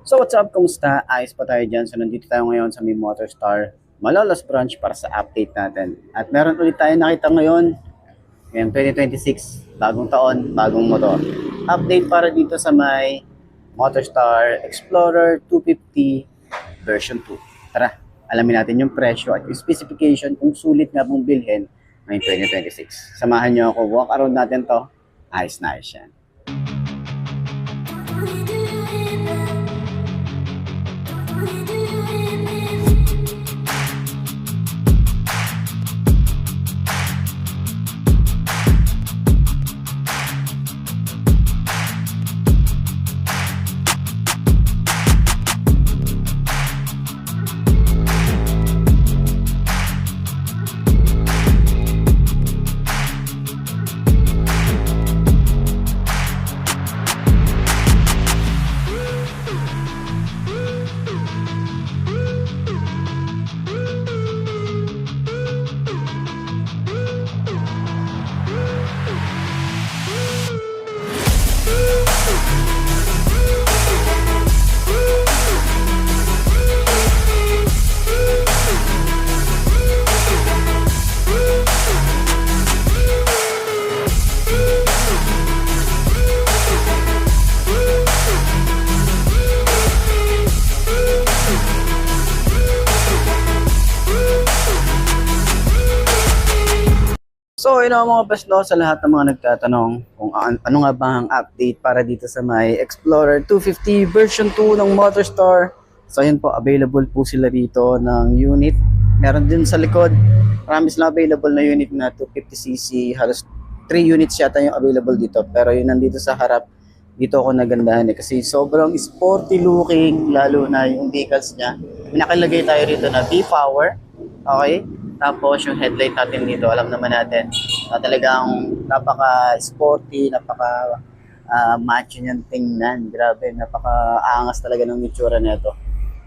So what's up, kumusta? Ayos pa tayo dyan. So nandito tayo ngayon sa May Motorstar Malolos branch para sa update natin. At meron ulit tayo nakita ngayon 2026, bagong taon, bagong motor. Update para dito sa may Motorstar Explorer 250 version 2. Tara, alamin natin yung presyo at yung specification kung sulit nga pong bilhin ngayong 2026. Samahan nyo ako, walk around natin to. Ayos na ayos yan. So, yun ang mga best sa lahat ng mga nagtatanong kung ano nga ba ang update para dito sa may Explorer 250 version 2 ng Motorstar. So, yun po, available po sila dito ng unit. Meron din sa likod, marami silang available na unit na 250cc. Halos 3 units yata yung available dito. Pero yun nandito sa harap, dito ako nagandahan kasi sobrang sporty looking, lalo na yung vehicles niya. Nakalagay tayo rito na V-Power. Okay? Tapos yung headlight natin dito, alam naman natin na talagang napaka-sporty, napaka-macho niyang tingnan. Grabe, napaka-angas talaga ng itsura nito.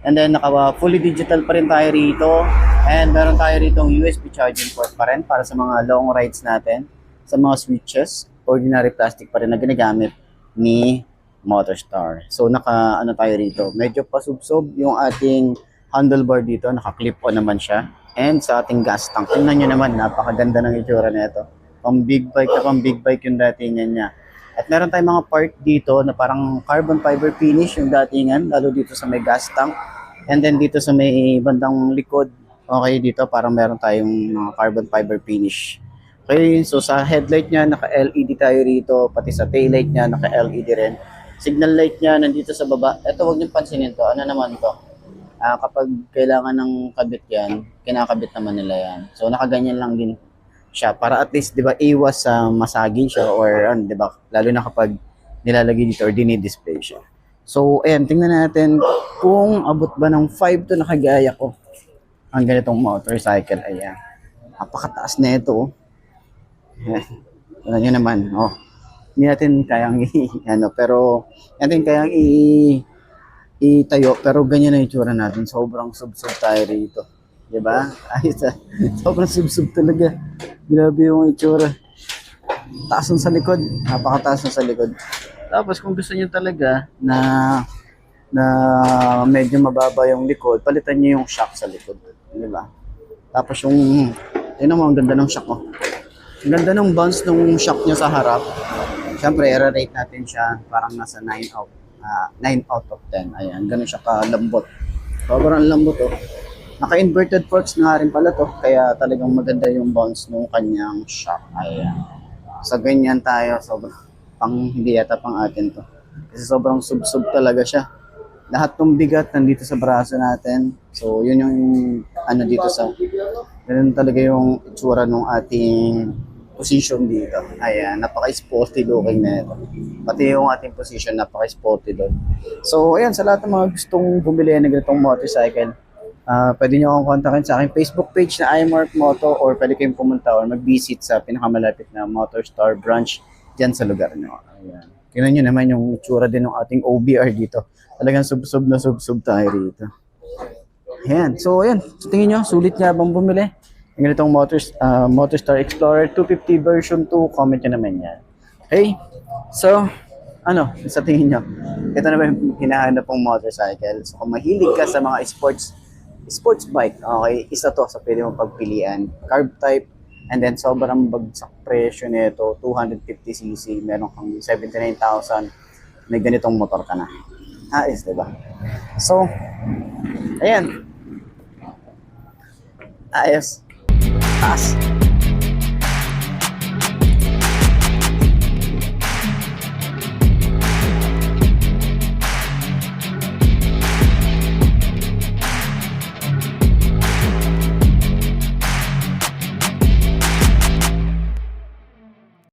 And then fully digital pa rin tayo rito. And meron tayo rito USB charging port pa rin para sa mga long rides natin. Sa mga switches, ordinary plastic pa rin na ginagamit ni Motorstar. So ano tayo rito, medyo pasubsob yung ating handlebar dito, naka-clip-on naman siya. And sa ating gas tank, tingnan nyo naman, napakaganda ng itsura nito. Pang big bike yung datingan niya. At meron tayong mga part dito na parang carbon fiber finish yung datingan, lalo dito sa may gas tank. And then dito sa may bandang likod, okay, dito parang meron tayong mga carbon fiber finish. Okay, so sa headlight niya, naka-LED tayo rito, pati sa taillight niya, naka-LED rin. Signal light niya, nandito sa baba. Ito, huwag niyong pansinin to. Ano naman to? Kapag kailangan ng kabit yan, kinakabit naman nila yan. So, nakaganyan lang din siya para at least, di ba, iwas sa masagin siya or, di ba, lalo na kapag nilalagay dito or dinidisplay siya. So, ayan, tingnan natin kung abot ba ng 5 to nakagaya ko ang ganitong motorcycle. Ayan, napakataas na ito. Tingnan nyo naman, hindi natin kayang pero natin kayang itayo, pero ganyan na itsura natin. Sobrang subsub tayo rito. Diba? Ayos ah. Sobrang subsub talaga. Grabe yung itsura. Taas sa likod. Napakataas sa likod. Tapos kung gusto niyo talaga na medyo mababa yung likod, palitan niyo yung shock sa likod. Diba? Tapos yun mo, ang ganda ng shock ko. Ang ganda ng bounce ng shock niya sa harap. Siyempre, i-rate natin siya parang nasa 9 out of 10. Ayan, ganun siya kalambot. Sobrang lambot to. Naka-inverted forks na rin pala to. Kaya talagang maganda yung bounce ng kanyang shock. Ayan. Sa ganyan tayo, sobrang hindi yata pang atin to. Kasi sobrang sub-sub talaga siya. Lahat ng bigat nandito sa braso natin. So, yun yung dito sa... Ganun talaga yung itsura ng ating position dito. Ayan, napaka-sporty looking na ito. Pati yung ating position, napaka-sporty doon. So, ayan, sa lahat ng mga gustong bumili ng ganitong motorcycle, pwede nyo akong kontakin sa aking Facebook page na iMark Moto or pwede kayong pumunta or mag-visit sa pinakamalapit na Motorstar branch dyan sa lugar nyo. Ayan. Tingnan nyo naman yung itsura din ng ating OBR dito. Talagang sub-sub na sub-sub tayo rito. Ayan. So, ayan. So, tingin nyo, sulit nga bang bumili? Yung ganitong Motorstar Explorer 250 version 2, comment nyo naman yan. Okay? So, Ano, sa tingin nyo? Ito na ba yung hinahanap pong motorcycle? So kung mahilig ka sa mga sports bike, okay, isa to sa pwede mong pagpilian. Carb type, and then sobrang bagsak presyo nito, 250cc, meron kang 79,000, may ganitong motor ka na. Ayos, diba? So, ayan. Ayos. Taas.